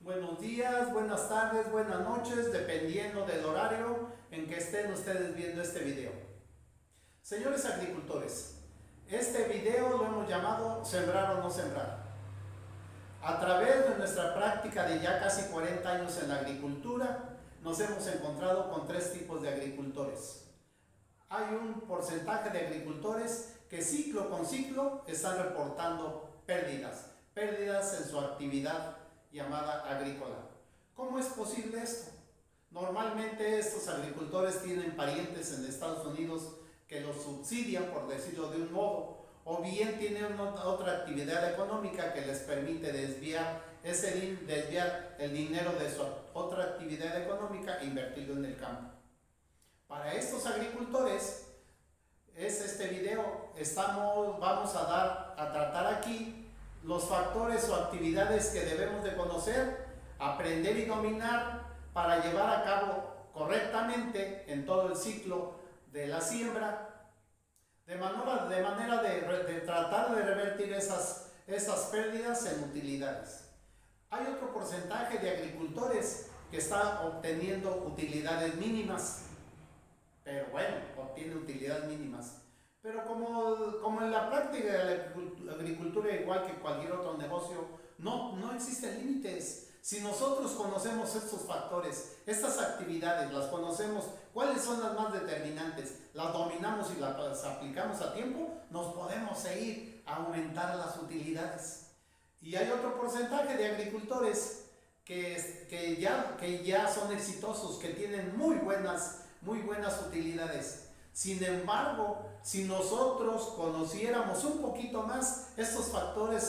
Buenos días, buenas tardes, buenas noches, dependiendo del horario en que estén ustedes viendo este video. Señores agricultores, este video lo hemos llamado Sembrar o no sembrar. A través de nuestra práctica de ya casi 40 años en la agricultura, nos hemos encontrado con tres tipos de agricultores. Hay un porcentaje de agricultores que ciclo con ciclo están reportando pérdidas en su actividad llamada agrícola. ¿Cómo es posible esto? Normalmente estos agricultores tienen parientes en Estados Unidos que los subsidian, por decirlo de un modo, o bien tienen otra actividad económica que les permite desviar el dinero de su otra actividad económica e invertirlo en el campo. Para estos agricultores es este video. Vamos a tratar aquí los factores o actividades que debemos de conocer, aprender y dominar para llevar a cabo correctamente en todo el ciclo de la siembra, de manera de tratar de revertir esas pérdidas en utilidades. Hay otro porcentaje de agricultores que está obteniendo utilidades mínimas, pero bueno, obtiene utilidades mínimas. Pero como en la práctica de la agricultura, igual que cualquier otro negocio, no existen límites. Si nosotros conocemos estos factores, estas actividades, las conocemos, cuáles son las más determinantes, las dominamos y las aplicamos a tiempo, nos podemos seguir a aumentar las utilidades. Y hay otro porcentaje de agricultores que ya son exitosos, que tienen muy buenas utilidades. Sin embargo, si nosotros conociéramos un poquito más estos factores,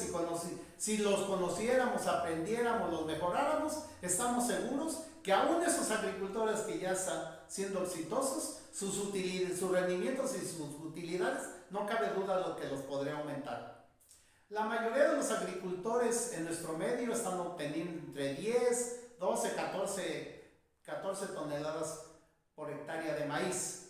si los conociéramos, aprendiéramos, los mejoráramos, estamos seguros que aún esos agricultores que ya están siendo exitosos, sus rendimientos y sus utilidades, no cabe duda lo que los podría aumentar. La mayoría de los agricultores en nuestro medio están obteniendo entre 10, 12, 14 toneladas por hectárea de maíz.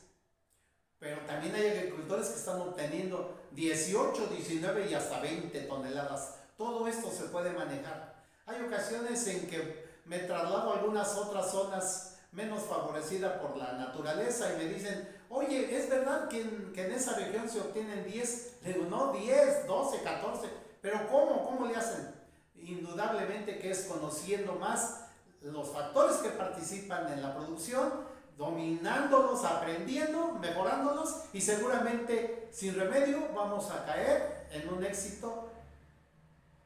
Pero también hay agricultores que están obteniendo 18, 19 y hasta 20 toneladas. Todo esto se puede manejar. Hay ocasiones en que me traslado a algunas otras zonas menos favorecidas por la naturaleza y me dicen, oye, ¿es verdad que en esa región se obtienen 10? Le digo, no, 10, 12, 14. Pero ¿cómo le hacen? Indudablemente que es conociendo más los factores que participan en la producción, dominándolos, aprendiendo, mejorándolos, y seguramente sin remedio vamos a caer en un éxito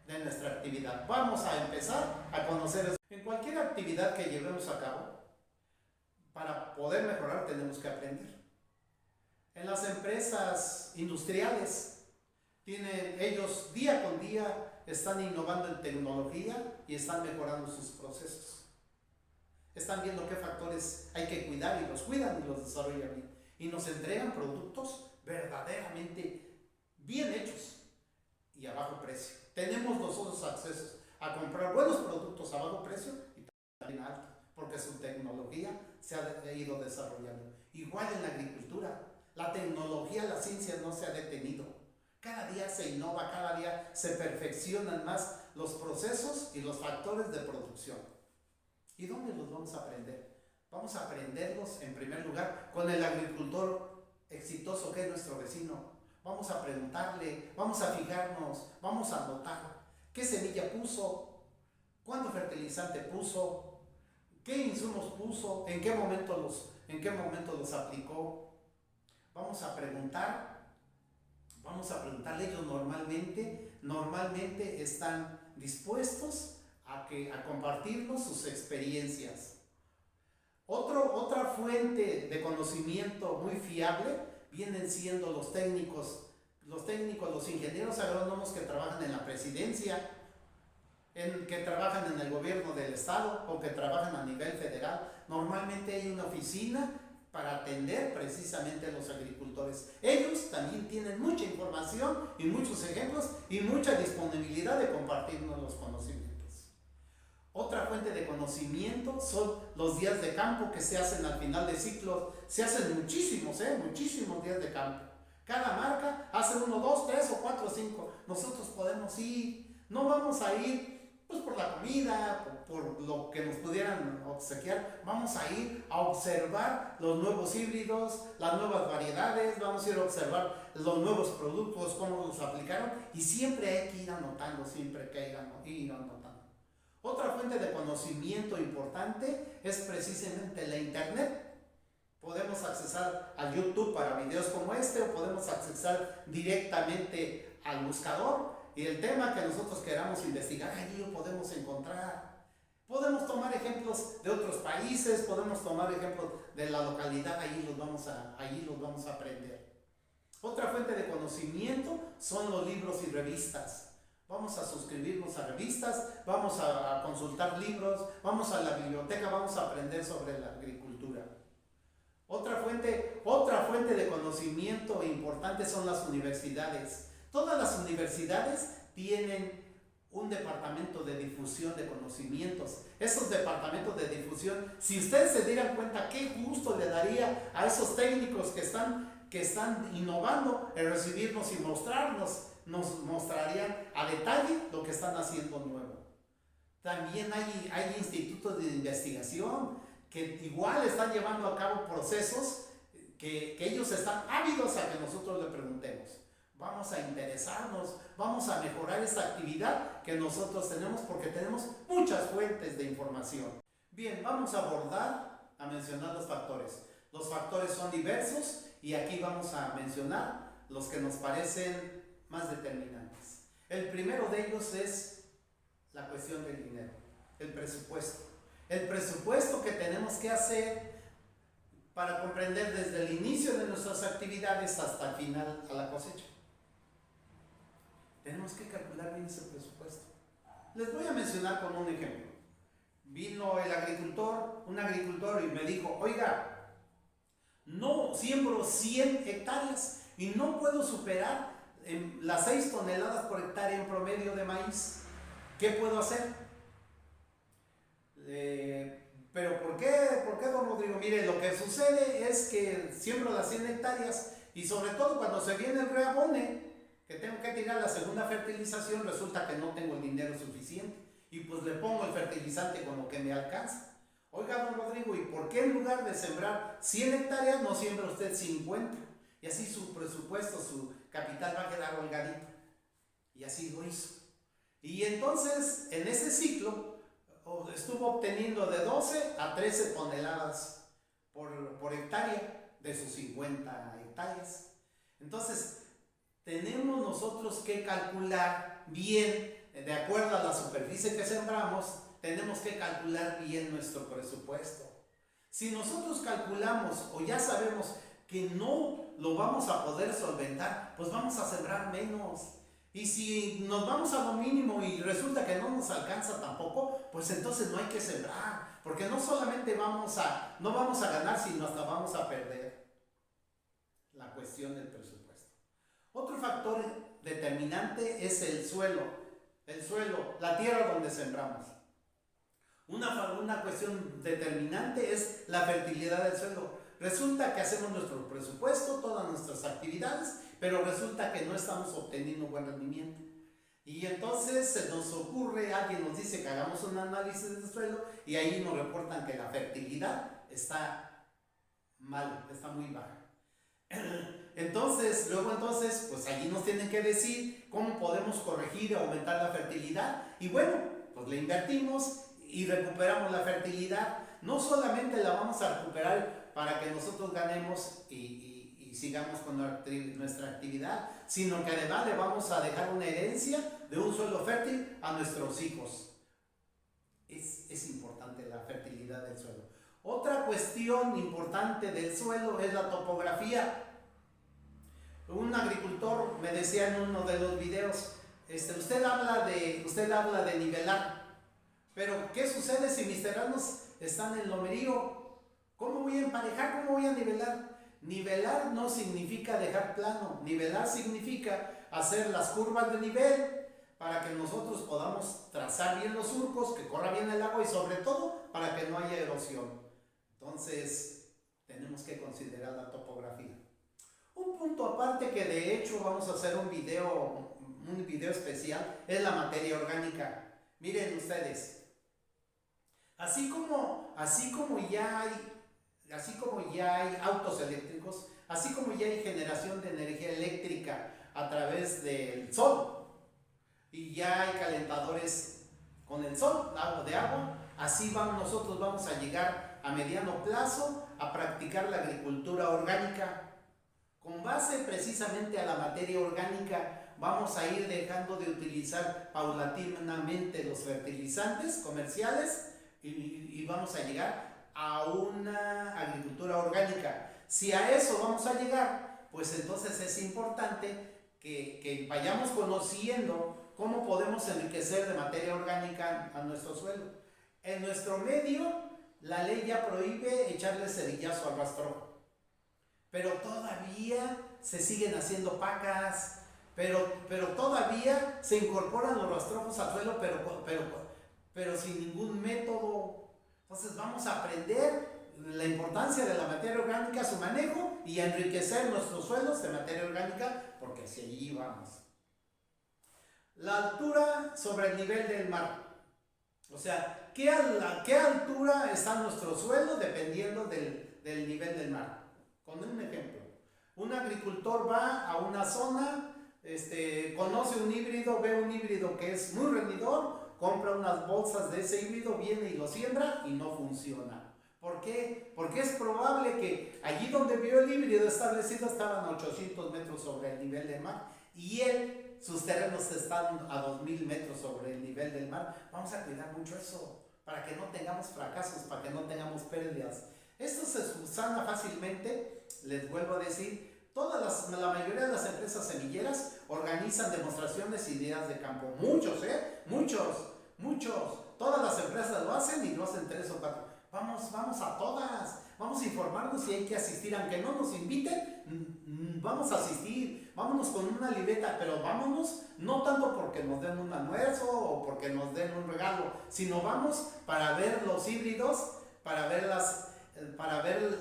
de nuestra actividad. Vamos a empezar a conocer eso. En cualquier actividad que llevemos a cabo, para poder mejorar tenemos que aprender. En las empresas industriales, ellos día con día están innovando en tecnología y están mejorando sus procesos. Están viendo qué factores hay que cuidar y los cuidan y los desarrollan bien. Y nos entregan productos verdaderamente bien hechos y a bajo precio. Tenemos nosotros acceso a comprar buenos productos a bajo precio y también alto, porque su tecnología se ha ido desarrollando. Igual en la agricultura, la tecnología, la ciencia no se ha detenido. Cada día se innova, cada día se perfeccionan más los procesos y los factores de producción. ¿Y dónde los vamos a aprender? Vamos a aprenderlos en primer lugar con el agricultor exitoso que es nuestro vecino. Vamos a preguntarle, vamos a fijarnos, vamos a notar qué semilla puso, cuánto fertilizante puso, qué insumos puso, en qué momento los aplicó. Vamos a preguntarle. Ellos normalmente están dispuestos a compartirnos sus experiencias. Otra fuente de conocimiento muy fiable vienen siendo los técnicos, los ingenieros agrónomos que trabajan en la presidencia, que trabajan en el gobierno del estado o que trabajan a nivel federal. Normalmente hay una oficina para atender precisamente a los agricultores. Ellos también tienen mucha información y muchos ejemplos y mucha disponibilidad de compartirnos los conocimientos. Otra fuente de conocimiento son los días de campo que se hacen al final de ciclos. Se hacen muchísimos días de campo. Cada marca hace 1, 2, 3 o 4 o 5. Nosotros podemos ir, no vamos a ir pues por la comida, por lo que nos pudieran obsequiar. Vamos a ir a observar los nuevos híbridos, las nuevas variedades, vamos a ir a observar los nuevos productos, cómo los aplicaron, y siempre hay que ir anotando, siempre hay que ir anotando. Otra fuente de conocimiento importante es precisamente la internet. Podemos accesar a YouTube para videos como este, o podemos accesar directamente al buscador, y el tema que nosotros queramos investigar, allí lo podemos encontrar. Podemos tomar ejemplos de otros países, podemos tomar ejemplos de la localidad, allí los vamos a aprender. Otra fuente de conocimiento son los libros y revistas. Vamos a suscribirnos a revistas, vamos a consultar libros, vamos a la biblioteca, vamos a aprender sobre la agricultura. Otra fuente de conocimiento importante son las universidades. Todas las universidades tienen un departamento de difusión de conocimientos. Esos departamentos de difusión, si ustedes se dieran cuenta, qué gusto le daría a esos técnicos que están innovando en recibirnos y nos mostrarían a detalle lo que están haciendo nuevo. También hay institutos de investigación que igual están llevando a cabo procesos que ellos están ávidos a que nosotros le preguntemos. Vamos a interesarnos, vamos a mejorar esta actividad que nosotros tenemos, porque tenemos muchas fuentes de información. Bien, vamos a mencionar los factores. Los factores son diversos y aquí vamos a mencionar los que nos parecen más determinantes. El primero de ellos es la cuestión del dinero, el presupuesto. El presupuesto que tenemos que hacer para comprender desde el inicio de nuestras actividades hasta el final a la cosecha. Tenemos que calcular bien ese presupuesto. Les voy a mencionar con un ejemplo. Vino un agricultor y me dijo, oiga, no siembro 100 hectáreas y no puedo superar las 6 toneladas por hectárea en promedio de maíz. ¿Qué puedo hacer? Pero ¿por qué, don Rodrigo? Mire, lo que sucede es que siembro las 100 hectáreas y sobre todo cuando se viene el reabone, que tengo que tirar la segunda fertilización, resulta que no tengo el dinero suficiente y pues le pongo el fertilizante con lo que me alcanza. Oiga, don Rodrigo, ¿y por qué en lugar de sembrar 100 hectáreas no siembra usted 50? Y así su presupuesto, su capital va a quedar holgadito. Y así lo hizo. Y entonces, en ese ciclo, estuvo obteniendo de 12 a 13 toneladas por hectárea de sus 50 hectáreas. Entonces, tenemos nosotros que calcular bien, de acuerdo a la superficie que sembramos, tenemos que calcular bien nuestro presupuesto. Si nosotros calculamos o ya sabemos que no lo vamos a poder solventar, pues vamos a sembrar menos. Y si nos vamos a lo mínimo y resulta que no nos alcanza tampoco, pues entonces no hay que sembrar, porque no solamente no vamos a ganar, sino hasta vamos a perder. La cuestión del presupuesto. Otro factor determinante es el suelo, la tierra donde sembramos. Una cuestión determinante es la fertilidad del suelo. Resulta que hacemos nuestro presupuesto, todas nuestras actividades, pero resulta que no estamos obteniendo buen rendimiento. Y entonces se nos ocurre, alguien nos dice que hagamos un análisis del suelo y ahí nos reportan que la fertilidad está mal, está muy baja. Entonces, pues allí nos tienen que decir cómo podemos corregir y aumentar la fertilidad. Y bueno, pues le invertimos y recuperamos la fertilidad. No solamente la vamos a recuperar para que nosotros ganemos y sigamos con nuestra actividad, sino que además le vamos a dejar una herencia de un suelo fértil a nuestros hijos. Es importante la fertilidad del suelo. Otra cuestión importante del suelo es la topografía. Un agricultor me decía en uno de los videos, usted habla de nivelar, pero ¿qué sucede si mis terrenos están en lomerío? ¿Cómo voy a emparejar? ¿Cómo voy a nivelar? Nivelar no significa dejar plano, nivelar significa hacer las curvas de nivel para que nosotros podamos trazar bien los surcos, que corra bien el agua y sobre todo para que no haya erosión. Entonces tenemos que considerar la topografía. Un punto aparte que de hecho vamos a hacer un video especial es la materia orgánica. Miren ustedes, así como ya hay autos eléctricos, así como ya hay generación de energía eléctrica a través del sol, y ya hay calentadores con el sol, de agua, así nosotros vamos a llegar a mediano plazo a practicar la agricultura orgánica. Con base precisamente a la materia orgánica, vamos a ir dejando de utilizar paulatinamente los fertilizantes comerciales y vamos a llegar a una agricultura orgánica. Si a eso vamos a llegar, pues entonces es importante que vayamos conociendo cómo podemos enriquecer de materia orgánica a nuestro suelo. En nuestro medio, la ley ya prohíbe echarle cerillazo al rastrojo, pero todavía se siguen haciendo pacas, pero todavía se incorporan los rastrojos al suelo, pero sin ningún método. Entonces vamos a aprender la importancia de la materia orgánica, su manejo, y a enriquecer nuestros suelos de materia orgánica, porque hacia allí vamos. La altura sobre el nivel del mar. O sea, ¿qué altura está nuestro suelo dependiendo del nivel del mar? Con un ejemplo, un agricultor va a una zona, conoce un híbrido, ve un híbrido que es muy rendidor, compra unas bolsas de ese híbrido, viene y lo siembra y no funciona. ¿Por qué? Porque es probable que allí donde vio el híbrido establecido estaban a 800 metros sobre el nivel del mar y sus terrenos están a 2000 metros sobre el nivel del mar. Vamos a cuidar mucho eso para que no tengamos fracasos, para que no tengamos pérdidas. Esto se subsana fácilmente, les vuelvo a decir, la mayoría de las empresas semilleras organizan demostraciones y días de campo. Muchos. Todas las empresas lo hacen y lo hacen 3 o 4. Vamos a todas, vamos a informarnos si hay que asistir, aunque no nos inviten, vamos a asistir, vámonos con una libreta, pero vámonos no tanto porque nos den un almuerzo o porque nos den un regalo, sino vamos para ver los híbridos, para ver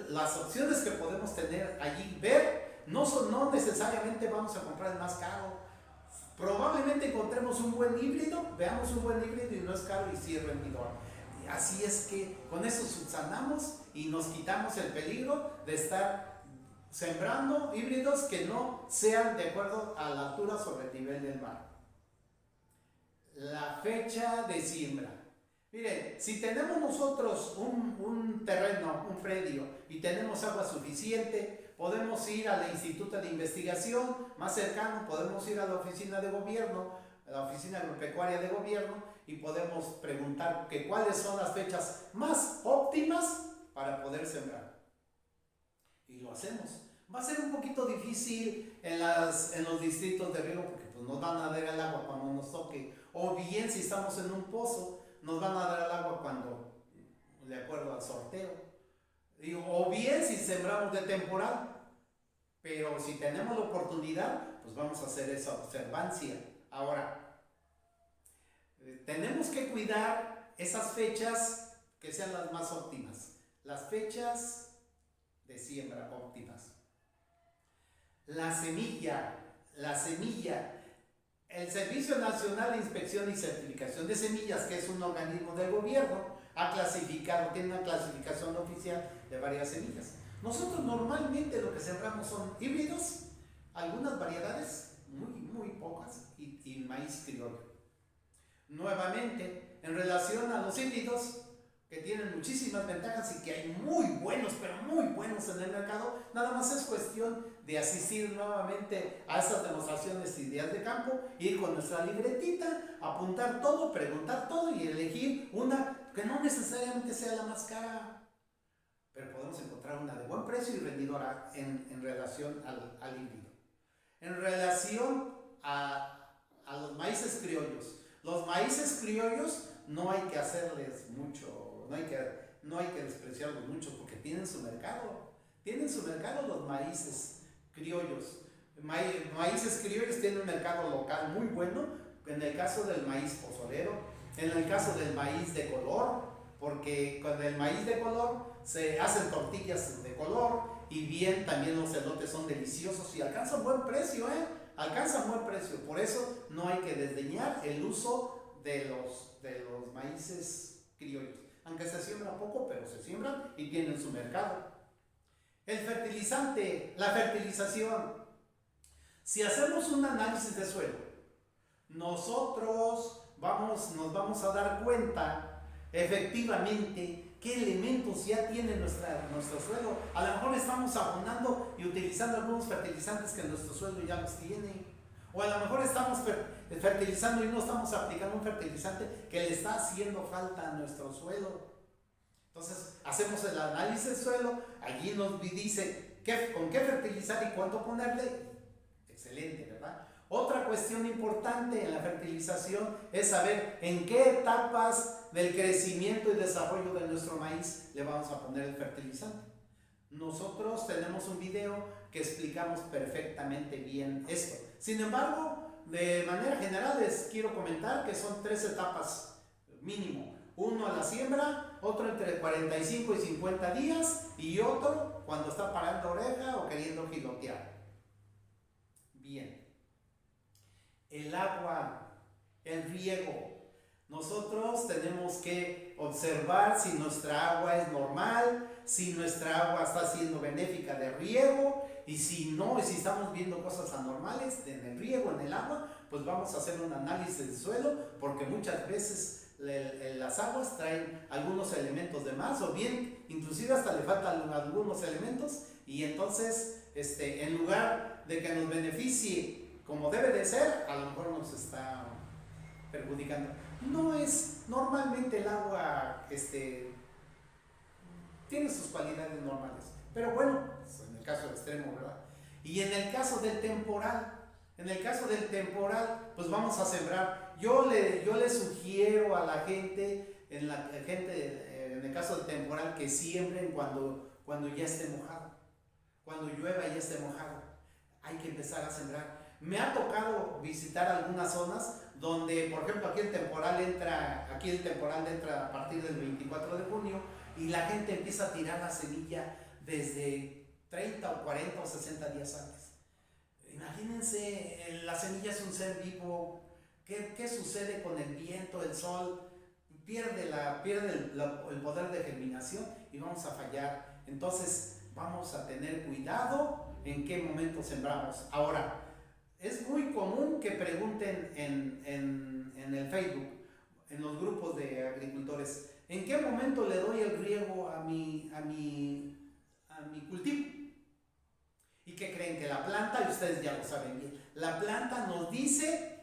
las opciones que podemos tener allí, no necesariamente vamos a comprar el más caro, probablemente encontremos un buen híbrido, veamos un buen híbrido y no es caro y sí es rendidor. Así es que con eso subsanamos y nos quitamos el peligro de estar sembrando híbridos que no sean de acuerdo a la altura sobre el nivel del mar. La fecha de siembra. Miren, si tenemos nosotros un terreno, un predio y tenemos agua suficiente, podemos ir al Instituto de Investigación más cercano, podemos ir a la oficina de gobierno, a la oficina agropecuaria de gobierno, y podemos preguntar cuáles son las fechas más óptimas para poder sembrar. Y lo hacemos. Va a ser un poquito difícil en los distritos de riego porque pues, nos van a dar el agua cuando nos toque. O bien si estamos en un pozo, nos van a dar el agua cuando, de acuerdo al sorteo. O bien si sembramos de temporal. Pero si tenemos la oportunidad, pues vamos a hacer esa observancia. Ahora, tenemos que cuidar esas fechas que sean las más óptimas, las fechas de siembra óptimas. La semilla, el Servicio Nacional de Inspección y Certificación de Semillas, que es un organismo del gobierno, tiene una clasificación oficial de varias semillas. Nosotros normalmente lo que sembramos son híbridos, algunas variedades, muy pocas, y maíz criollo. Nuevamente, en relación a los híbridos, que tienen muchísimas ventajas y que hay muy buenos, pero muy buenos en el mercado, nada más es cuestión de asistir nuevamente a estas demostraciones y días de campo, ir con nuestra libretita, apuntar todo, preguntar todo y elegir una que no necesariamente sea la más cara, pero podemos encontrar una de buen precio y rendidora en relación al híbrido. En relación a los maíces criollos. Los maíces criollos no hay que hacerles mucho, no hay que despreciarlos mucho porque tienen su mercado. Tienen su mercado los maíces criollos. Maíces criollos tienen un mercado local muy bueno, en el caso del maíz pozolero, en el caso del maíz de color, porque con el maíz de color se hacen tortillas de color y bien también los elotes son deliciosos y alcanzan buen precio, alcanzan buen precio. Por eso no hay que desdeñar el uso de los maíces criollos. Aunque se siembra poco, pero se siembran y tienen su mercado. El fertilizante, la fertilización. Si hacemos un análisis de suelo, nosotros nos vamos a dar cuenta efectivamente qué elementos ya tiene nuestro suelo. A lo mejor estamos abonando y utilizando algunos fertilizantes que nuestro suelo ya los tiene. O a lo mejor estamos fertilizando y no estamos aplicando un fertilizante que le está haciendo falta a nuestro suelo. Entonces hacemos el análisis del suelo, allí nos dice con qué fertilizar y cuánto ponerle. Excelente, ¿verdad? Otra cuestión importante en la fertilización es saber en qué etapas del crecimiento y desarrollo de nuestro maíz le vamos a poner el fertilizante. Nosotros tenemos un video que explicamos perfectamente bien esto. Sin embargo, de manera general les quiero comentar que son 3 etapas mínimo. Uno a la siembra, otro entre 45 y 50 días y otro cuando está parando oreja o queriendo gilotear. Bien. El agua, el riego. Nosotros tenemos que observar si nuestra agua es normal, si nuestra agua está siendo benéfica de riego, y si no, y si estamos viendo cosas anormales en el riego, en el agua, pues vamos a hacer un análisis del suelo, porque muchas veces las aguas traen algunos elementos de más, o bien inclusive hasta le faltan algunos elementos, y entonces en lugar de que nos beneficie como debe de ser, a lo mejor nos está perjudicando. No es, normalmente el agua tiene sus cualidades normales, pero bueno, en el caso extremo, ¿verdad? Y en el caso del temporal, pues vamos a sembrar. Yo le sugiero a la gente, en el caso del temporal, que siembren cuando ya esté mojado, cuando llueva y ya esté mojado. Hay que empezar a sembrar. Me ha tocado visitar algunas zonas donde, por ejemplo, aquí el temporal entra a partir del 24 de junio y la gente empieza a tirar la semilla desde 30 o 40 o 60 días antes. Imagínense, la semilla es un ser vivo. ¿Qué sucede con el viento, el sol? Pierde el poder de germinación y vamos a fallar. Entonces vamos a tener cuidado en qué momento sembramos. Ahora, es muy común que pregunten en el Facebook, en los grupos de agricultores, ¿en qué momento le doy el riego a mi cultivo? ¿Y qué creen? Que la planta, y ustedes ya lo saben bien, la planta nos dice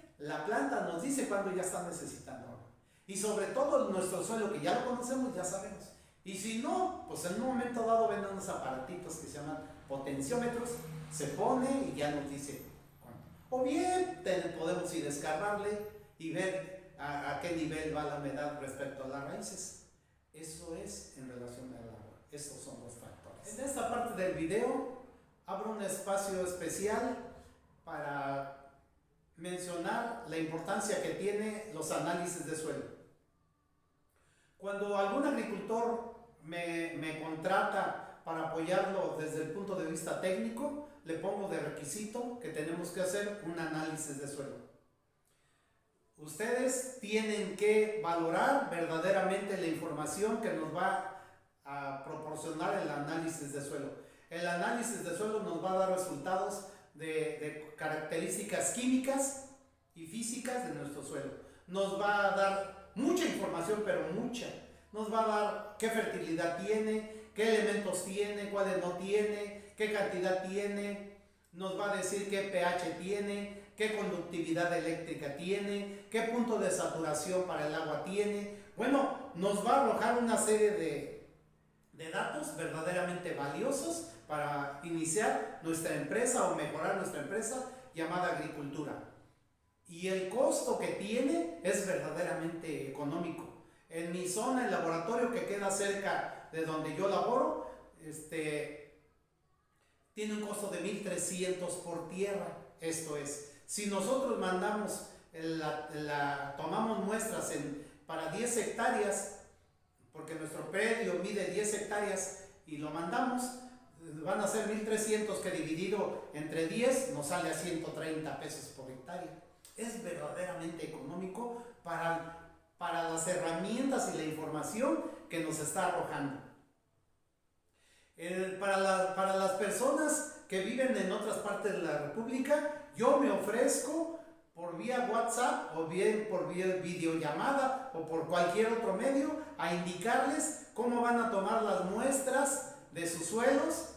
cuando ya está necesitando agua. Y sobre todo nuestro suelo, que ya lo conocemos, ya sabemos. Y si no, pues en un momento dado ven unos aparatitos que se llaman potenciómetros, se pone y ya nos dice cuánto. O bien podemos ir a escarbarle y ver a qué nivel va la humedad respecto a las raíces. Eso es en relación al agua. Estos son los factores. En esta parte del video abro un espacio especial para mencionar la importancia que tiene los análisis de suelo. Cuando algún agricultor me contrata para apoyarlo desde el punto de vista técnico, le pongo de requisito que tenemos que hacer un análisis de suelo. Ustedes tienen que valorar verdaderamente la información que nos va a proporcionar el análisis de suelo. El análisis de suelo nos va a dar resultados de características químicas y físicas de nuestro suelo. Nos va a dar mucha información, pero mucha. Nos va a dar qué fertilidad tiene, qué elementos tiene, cuáles no tiene, qué cantidad tiene. Nos va a decir qué pH tiene, qué conductividad eléctrica tiene, qué punto de saturación para el agua tiene. Bueno, nos va a arrojar una serie de datos verdaderamente valiosos para iniciar nuestra empresa o mejorar nuestra empresa llamada agricultura. Y el costo que tiene es verdaderamente económico. En mi zona, el laboratorio que queda cerca de donde yo laboro, tiene un costo de 1,300 por tierra. Esto es, si nosotros mandamos, tomamos muestras para 10 hectáreas, porque nuestro predio mide 10 hectáreas y lo mandamos, van a ser 1,300 que dividido entre 10 nos sale a 130 pesos por hectárea. Es verdaderamente económico. económico para las herramientas y la información que nos está arrojando. Para las personas que viven en otras partes de la República, yo me ofrezco por vía WhatsApp o bien por vía videollamada o por cualquier otro medio a indicarles cómo van a tomar las muestras de sus suelos,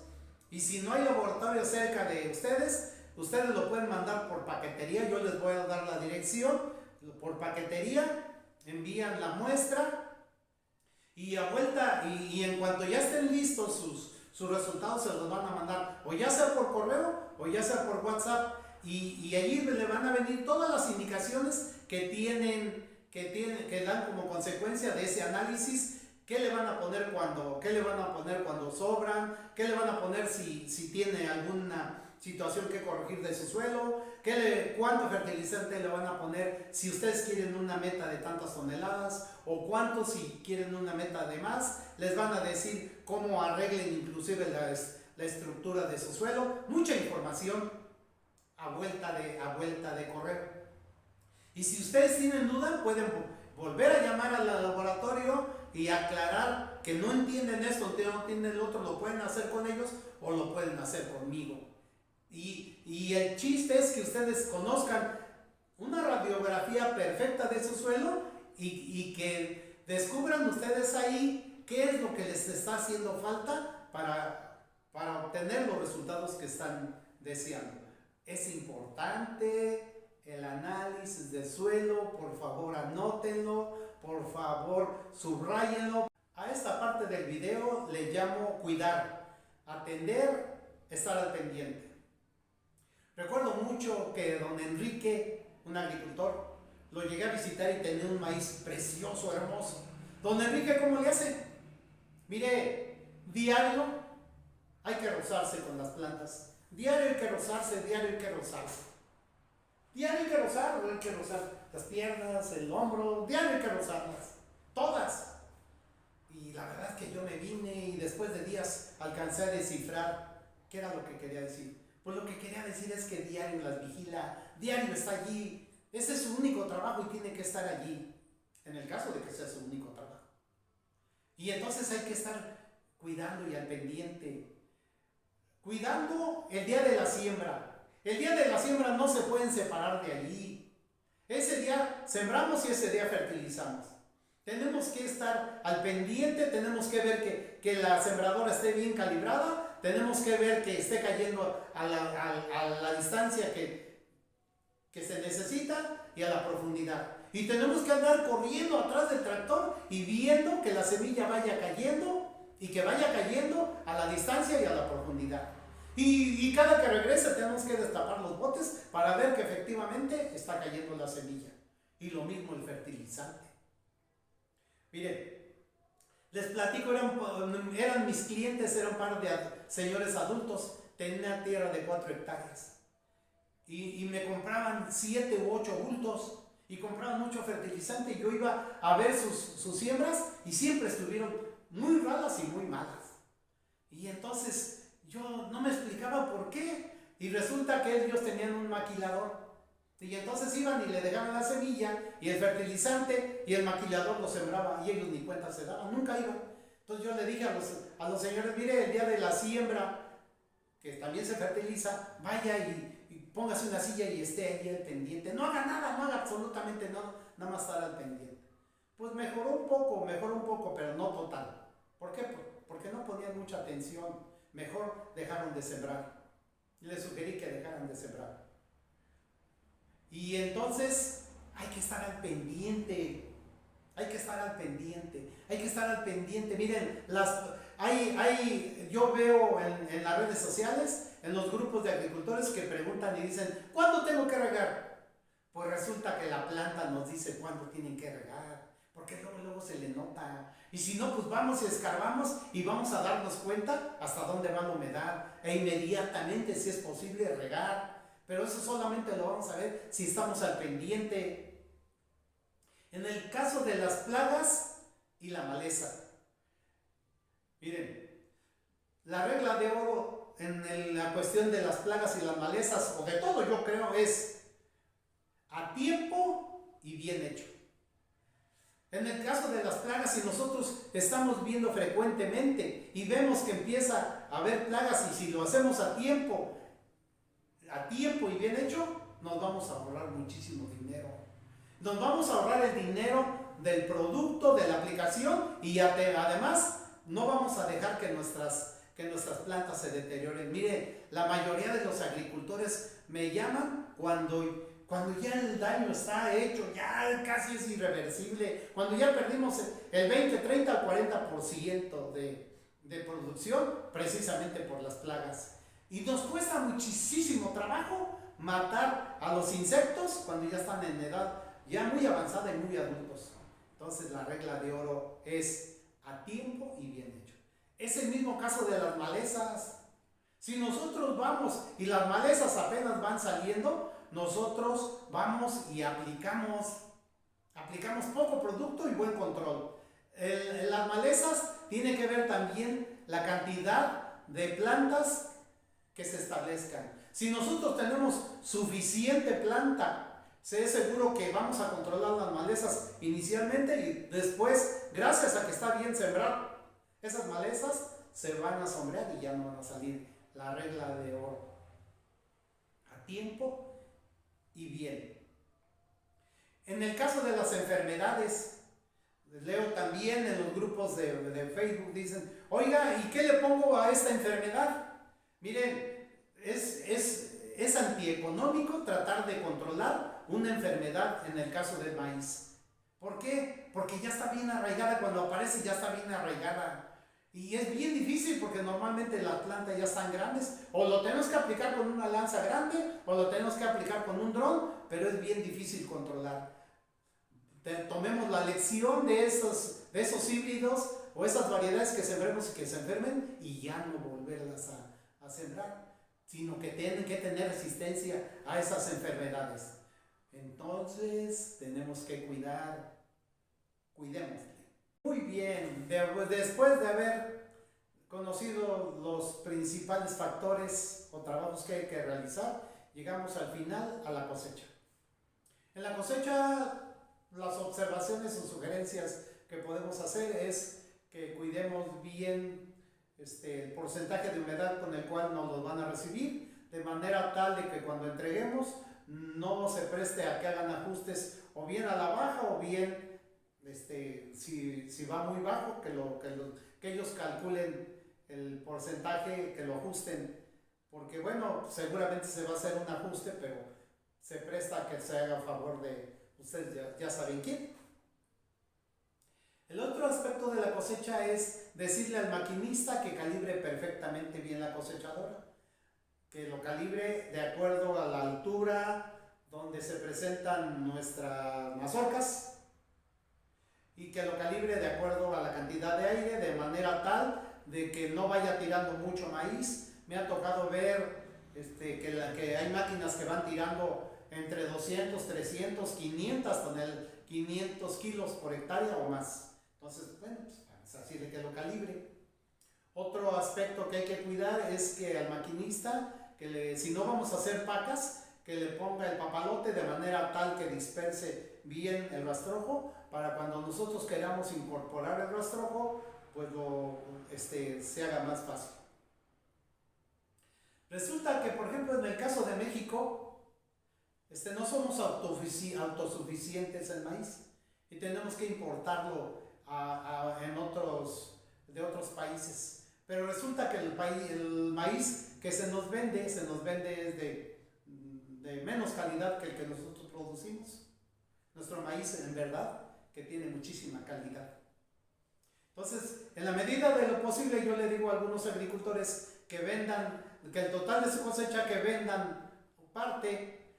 y si no hay laboratorio cerca de ustedes lo pueden mandar por paquetería. Yo les voy a dar la dirección. Por paquetería envían la muestra y en cuanto ya estén listos sus resultados, se los van a mandar o ya sea por correo o ya sea por WhatsApp, y allí le van a venir todas las indicaciones que dan como consecuencia de ese análisis. ¿Qué le van a poner cuando sobran? ¿Qué le van a poner si tiene alguna situación que corregir de su suelo? ¿Cuánto fertilizante le van a poner si ustedes quieren una meta de tantas toneladas? ¿O cuánto si quieren una meta de más? Les van a decir cómo arreglen inclusive la estructura de su suelo. Mucha información a vuelta de correo. Y si ustedes tienen duda, pueden volver a llamar al laboratorio y aclarar que no entienden esto, no entienden el otro. Lo pueden hacer con ellos o lo pueden hacer conmigo. Y el chiste es que ustedes conozcan una radiografía perfecta de su suelo y que descubran ustedes ahí qué es lo que les está haciendo falta para obtener los resultados que están deseando. Es importante el análisis del suelo. Por favor, anótenlo, por favor, subrayenlo. A esta parte del video le llamo cuidar, atender, estar al pendiente. Recuerdo mucho que don Enrique, un agricultor, lo llegué a visitar y tenía un maíz precioso, hermoso. Don Enrique, ¿cómo le hace? Mire, diario hay que rozarse con las plantas. Diario hay que rozarse, diario hay que rozarse. Diario hay que rozar las piernas, el hombro, diario hay que rozarlas, todas. Y la verdad es que yo me vine y después de días alcancé a descifrar qué era lo que quería decir. Pues lo que quería decir es que diario las vigila, diario está allí. Ese es su único trabajo y tiene que estar allí, en el caso de que sea su único trabajo. Y entonces hay que estar cuidando y al pendiente. Cuidando el día de la siembra. El día de la siembra no se pueden separar de allí. Ese día sembramos y ese día fertilizamos. Tenemos que estar al pendiente, tenemos que ver que la sembradora esté bien calibrada, tenemos que ver que esté cayendo a la distancia que se necesita y a la profundidad. Y tenemos que andar corriendo atrás del tractor y viendo que la semilla vaya cayendo y que vaya cayendo a la distancia y a la profundidad. Y cada que regrese tenemos que destapar los botes para ver que efectivamente está cayendo la semilla. Y lo mismo el fertilizante. Miren, les platico, eran mis clientes, eran un par de señores adultos, tenían tierra de 4 hectáreas. Y me compraban 7 u 8 bultos y compraban mucho fertilizante, y yo iba a ver sus siembras y siempre estuvieron muy raras y muy malas. Y entonces yo no me explicaba por qué, y resulta que ellos tenían un maquilador, y entonces iban y le dejaban la semilla y el fertilizante, y el maquilador lo sembraba y ellos ni cuenta se daban, nunca iban. Entonces yo le dije a los señores, mire, el día de la siembra, que también se fertiliza, vaya y póngase una silla y esté ahí al pendiente, no haga nada, no haga absolutamente nada, nada más estar al pendiente. Pues mejoró un poco, pero no total. ¿Por qué? Porque no ponían mucha atención. Mejor dejaron de sembrar. Les sugerí que dejaran de sembrar. Y entonces hay que estar al pendiente. Miren, yo veo en las redes sociales, en los grupos de agricultores, que preguntan y dicen, ¿cuándo tengo que regar? Pues resulta que la planta nos dice cuándo tienen que regar, porque luego se le nota. Y si no, pues vamos y escarbamos y vamos a darnos cuenta hasta dónde va la humedad, e inmediatamente, si es posible, regar. Pero eso solamente lo vamos a ver si estamos al pendiente. En el caso de las plagas y la maleza, miren, la regla de oro en la cuestión de las plagas y las malezas, o de todo, yo creo, es a tiempo y bien hecho. En el caso de las plagas, si nosotros estamos viendo frecuentemente y vemos que empieza a haber plagas, y si lo hacemos a tiempo y bien hecho, nos vamos a ahorrar muchísimo dinero. Nos vamos a ahorrar el dinero del producto, de la aplicación, y además no vamos a dejar que nuestras plantas se deterioren. Mire, la mayoría de los agricultores me llaman cuando ya el daño está hecho, ya casi es irreversible, cuando ya perdimos el 20, 30, 40% de producción, precisamente por las plagas. Y nos cuesta muchísimo trabajo matar a los insectos cuando ya están en edad ya muy avanzada y muy adultos. Entonces la regla de oro es a tiempo y bien hecho. Es el mismo caso de las malezas. Si nosotros vamos y las malezas apenas van saliendo, nosotros vamos y aplicamos poco producto y buen control. Las malezas tiene que ver también la cantidad de plantas que se establezcan. Si nosotros tenemos suficiente planta, sé seguro que vamos a controlar las malezas inicialmente, y después, gracias a que está bien sembrar, esas malezas se van a sombrear y ya no van a salir. La regla de oro: a tiempo y bien. En el caso de las enfermedades, leo también en los grupos de Facebook, dicen, oiga, ¿y qué le pongo a esta enfermedad? Miren, es antieconómico tratar de controlar una enfermedad en el caso del maíz. ¿Por qué? Porque ya está bien arraigada, cuando aparece ya está bien arraigada. Y es bien difícil porque normalmente las plantas ya están grandes, o lo tenemos que aplicar con una lanza grande, o lo tenemos que aplicar con un dron, pero es bien difícil controlar. Tomemos la lección de esos híbridos o esas variedades que sembremos y que se enfermen, y ya no volverlas a sembrar, sino que tienen que tener resistencia a esas enfermedades. Entonces tenemos que cuidémosle. Muy bien, después de haber conocido los principales factores o trabajos que hay que realizar, llegamos al final, a la cosecha. En la cosecha, las observaciones o sugerencias que podemos hacer es que cuidemos bien el porcentaje de humedad con el cual nos los van a recibir, de manera tal de que cuando entreguemos no se preste a que hagan ajustes o bien a la baja o bien si va muy bajo, que ellos calculen el porcentaje, que lo ajusten, porque bueno, seguramente se va a hacer un ajuste, pero se presta a que se haga a favor de ustedes, ya saben quién. El otro aspecto de la cosecha es decirle al maquinista que calibre perfectamente bien la cosechadora, que lo calibre de acuerdo a la altura donde se presentan nuestras mazorcas, y que lo calibre de acuerdo a la cantidad de aire, de manera tal de que no vaya tirando mucho maíz. Me ha tocado ver que hay máquinas que van tirando entre 200, 300, 500 kilos por hectárea o más. Entonces, bueno, pues así de que lo calibre. Otro aspecto que hay que cuidar es que al maquinista, si no vamos a hacer pacas, que le ponga el papalote de manera tal que disperse bien el rastrojo, para cuando nosotros queramos incorporar el rastrojo, pues se haga más fácil. Resulta que, por ejemplo, en el caso de México, no somos autosuficientes en maíz y tenemos que importarlo de otros países. Pero resulta que el maíz que se nos vende es de menos calidad que el que nosotros producimos. Nuestro maíz, en verdad, que tiene muchísima calidad. Entonces, en la medida de lo posible, yo le digo a algunos agricultores que el total de su cosecha, que vendan parte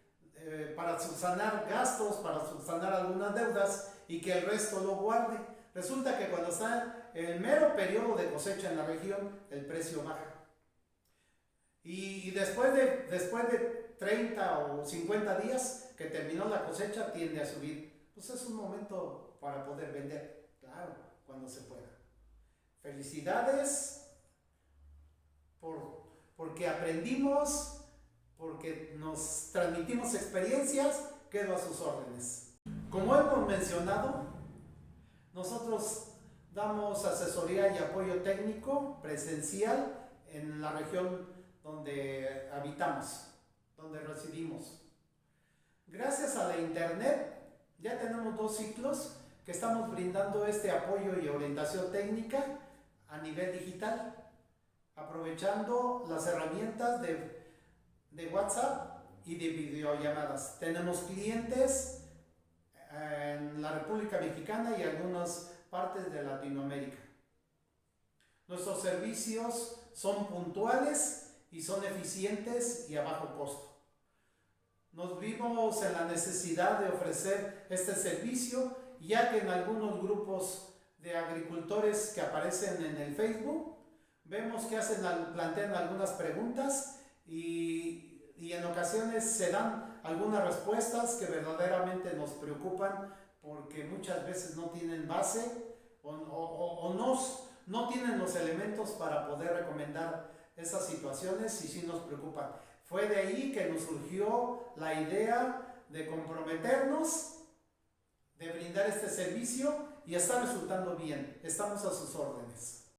para subsanar gastos, para subsanar algunas deudas, y que el resto lo guarde. Resulta que cuando está el mero periodo de cosecha en la región, el precio baja. Y después de 30 o 50 días que terminó la cosecha, tiende a subir. Pues es un momento para poder vender, claro, cuando se pueda. Felicidades porque aprendimos, porque nos transmitimos experiencias. Quedo a sus órdenes. Como hemos mencionado, nosotros damos asesoría y apoyo técnico presencial en la región donde habitamos, donde residimos. Gracias a la internet ya tenemos 2 ciclos que estamos brindando este apoyo y orientación técnica a nivel digital, aprovechando las herramientas de WhatsApp y de videollamadas. Tenemos clientes en la República Mexicana y algunas partes de Latinoamérica. Nuestros servicios son puntuales y son eficientes y a bajo costo. Nos vimos en la necesidad de ofrecer este servicio, ya que en algunos grupos de agricultores que aparecen en el Facebook, vemos que plantean algunas preguntas y en ocasiones se dan algunas respuestas que verdaderamente nos preocupan, porque muchas veces no tienen base o no tienen los elementos para poder recomendar esas situaciones, y sí nos preocupan. Fue de ahí que nos surgió la idea de comprometernos, de brindar este servicio, y está resultando bien. Estamos a sus órdenes.